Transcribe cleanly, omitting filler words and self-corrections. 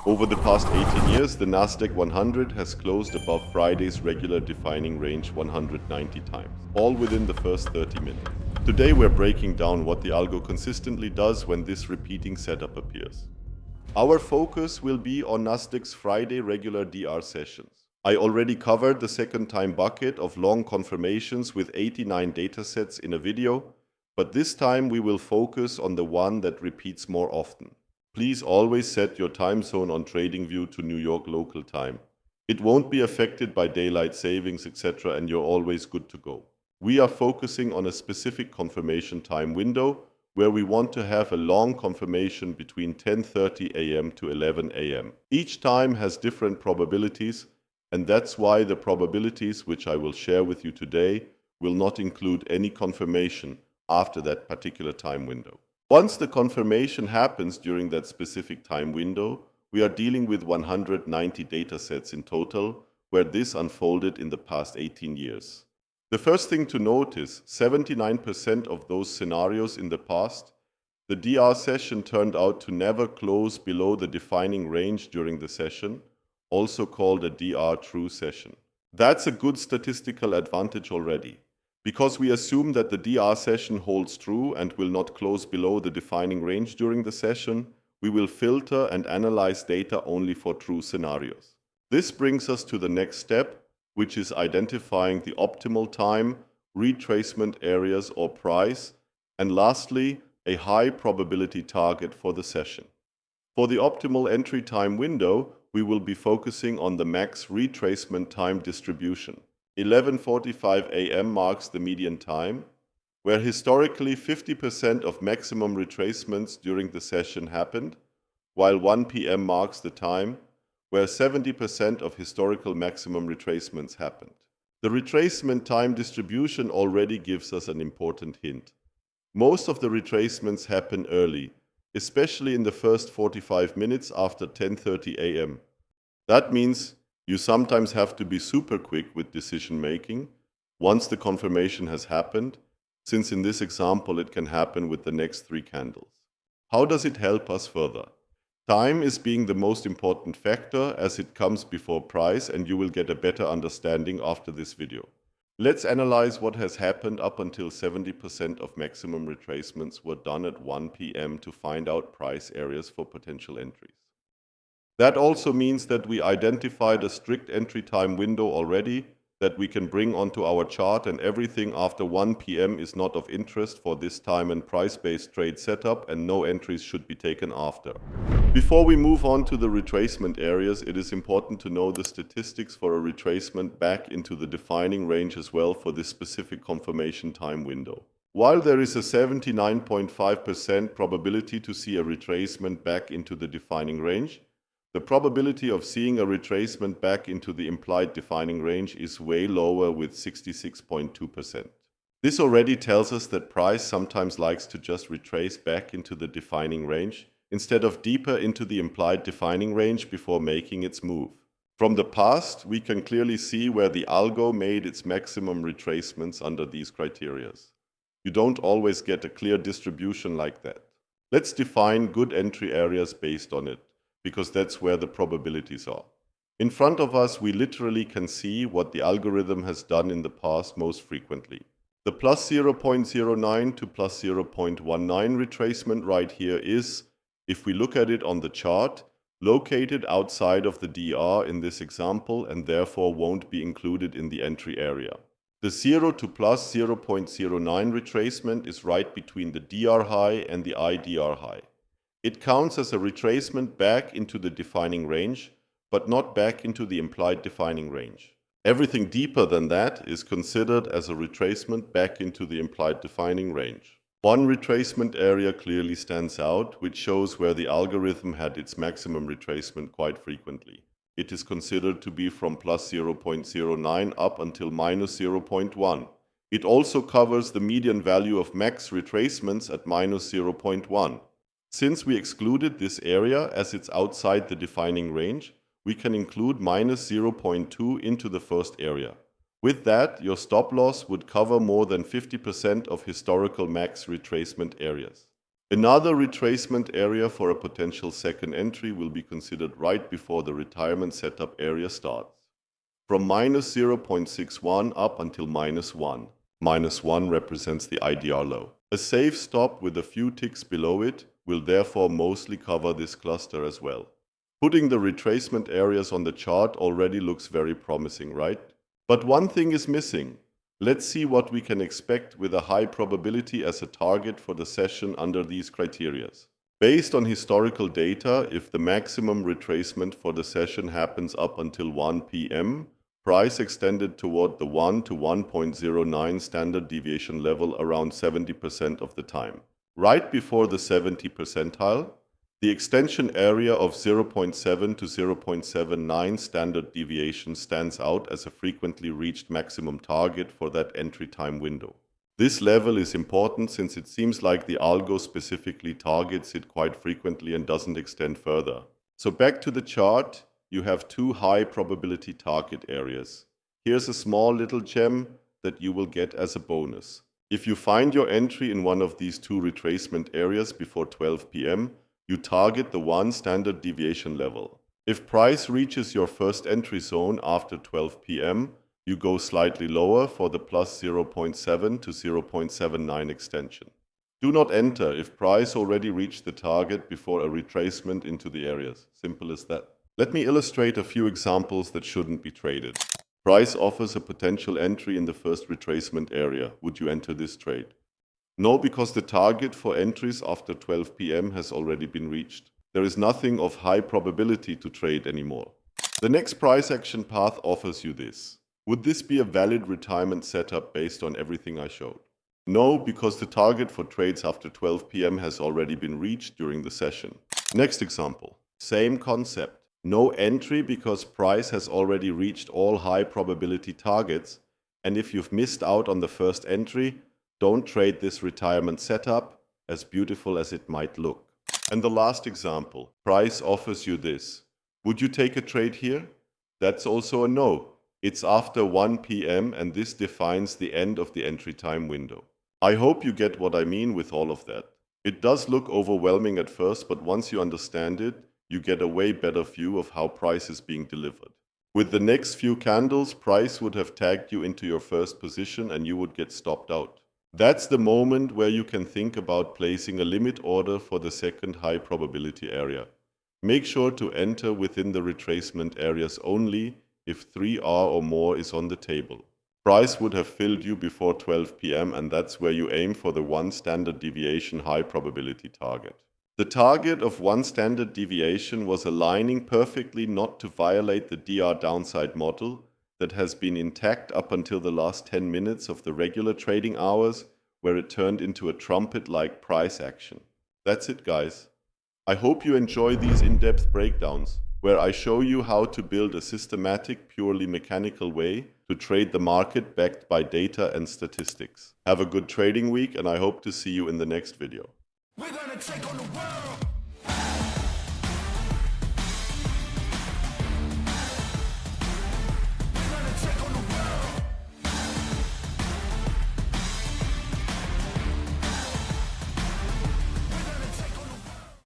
Over the past 18 years, the Nasdaq 100 has closed above Friday's regular defining range 190 times, all within the first 30 minutes. Today we're breaking down what the algo consistently does when this repeating setup appears. Our focus will be on Nasdaq's Friday regular DR sessions. I already covered the second time bucket of long confirmations with 89 datasets in a video, but this time we will focus on the one that repeats more often. Please always set your time zone on TradingView to New York local time. It won't be affected by daylight savings, etc., and you're always good to go. We are focusing on a specific confirmation time window where we want to have a long confirmation between 10:30 a.m. to 11 a.m. Each time has different probabilities, and that's why the probabilities which I will share with you today will not include any confirmation after that particular time window. Once the confirmation happens during that specific time window, we are dealing with 190 datasets in total, where this unfolded in the past 18 years. The first thing to note is 79% of those scenarios in the past, the DR session turned out to never close below the defining range during the session, also called a DR true session. That's a good statistical advantage already. Because we assume that the DR session holds true and will not close below the defining range during the session, we will filter and analyze data only for true scenarios. This brings us to the next step, which is identifying the optimal time, retracement areas or price, and lastly, a high probability target for the session. For the optimal entry time window, we will be focusing on the max retracement time distribution. 11:45 a.m. marks the median time, where historically 50% of maximum retracements during the session happened, while 1 p.m. marks the time where 70% of historical maximum retracements happened. The retracement time distribution already gives us an important hint. Most of the retracements happen early, especially in the first 45 minutes after 10:30 a.m. That means you sometimes have to be super quick with decision making once the confirmation has happened, since in this example it can happen with the next 3 candles. How does it help us further? Time is being the most important factor as it comes before price, and you will get a better understanding after this video. Let's analyze what has happened up until 70% of maximum retracements were done at 1 p.m. to find out price areas for potential entries. That also means that we identified a strict entry time window already that we can bring onto our chart, and everything after 1 p.m. is not of interest for this time and price-based trade setup, and no entries should be taken after. Before we move on to the retracement areas, it is important to know the statistics for a retracement back into the defining range as well for this specific confirmation time window. While there is a 79.5% probability to see a retracement back into the defining range, the probability of seeing a retracement back into the implied defining range is way lower with 66.2%. This already tells us that price sometimes likes to just retrace back into the defining range instead of deeper into the implied defining range before making its move. From the past, we can clearly see where the algo made its maximum retracements under these criteria. You don't always get a clear distribution like that. Let's define good entry areas based on it, because that's where the probabilities are. In front of us, we literally can see what the algorithm has done in the past most frequently. The plus 0.09 to plus 0.19 retracement right here is, if we look at it on the chart, located outside of the DR in this example and therefore won't be included in the entry area. The 0 to plus 0.09 retracement is right between the DR high and the IDR high. It counts as a retracement back into the defining range, but not back into the implied defining range. Everything deeper than that is considered as a retracement back into the implied defining range. One retracement area clearly stands out, which shows where the algorithm had its maximum retracement quite frequently. It is considered to be from plus 0.09 up until minus 0.1. It also covers the median value of max retracements at minus 0.1. Since we excluded this area as it's outside the defining range, we can include minus 0.2 into the first area. With that, your stop loss would cover more than 50% of historical max retracement areas. Another retracement area for a potential second entry will be considered right before the retirement setup area starts. From minus 0.61 up until minus 1. Minus 1 represents the IDR low. A safe stop with a few ticks below it will therefore mostly cover this cluster as well. Putting the retracement areas on the chart already looks very promising, right? But one thing is missing. Let's see what we can expect with a high probability as a target for the session under these criteria. Based on historical data, if the maximum retracement for the session happens up until 1 p.m., price extended toward the 1 to 1.09 standard deviation level around 70% of the time. Right before the 70 percentile, the extension area of 0.7 to 0.79 standard deviation stands out as a frequently reached maximum target for that entry time window. This level is important since it seems like the algo specifically targets it quite frequently and doesn't extend further. So back to the chart, you have two high probability target areas. Here's a small little gem that you will get as a bonus. If you find your entry in one of these two retracement areas before 12 p.m., you target the 1 standard deviation level. If price reaches your first entry zone after 12 p.m., you go slightly lower for the plus 0.7 to 0.79 extension. Do not enter if price already reached the target before a retracement into the areas. Simple as that. Let me illustrate a few examples that shouldn't be traded. Price offers a potential entry in the first retracement area. Would you enter this trade? No, because the target for entries after 12 p.m. has already been reached. There is nothing of high probability to trade anymore. The next price action path offers you this. Would this be a valid retirement setup based on everything I showed? No, because the target for trades after 12 p.m. has already been reached during the session. Next example. Same concept. No entry because price has already reached all high probability targets, and if you've missed out on the first entry, don't trade this retirement setup, as beautiful as it might look. And the last example, price offers you this. Would you take a trade here? That's also a no. It's after 1 p.m. and this defines the end of the entry time window. I hope you get what I mean with all of that. It does look overwhelming at first, but once you understand it, you get a way better view of how price is being delivered. With the next few candles, price would have tagged you into your first position and you would get stopped out. That's the moment where you can think about placing a limit order for the second high probability area. Make sure to enter within the retracement areas only if 3R or more is on the table. Price would have filled you before 12 p.m. and that's where you aim for the 1 standard deviation high probability target. The target of 1 standard deviation was aligning perfectly not to violate the DR downside model that has been intact up until the last 10 minutes of the regular trading hours, where it turned into a trumpet-like price action. That's it, guys. I hope you enjoy these in-depth breakdowns, where I show you how to build a systematic, purely mechanical way to trade the market backed by data and statistics. Have a good trading week, and I hope to see you in the next video. We're gonna take on the world.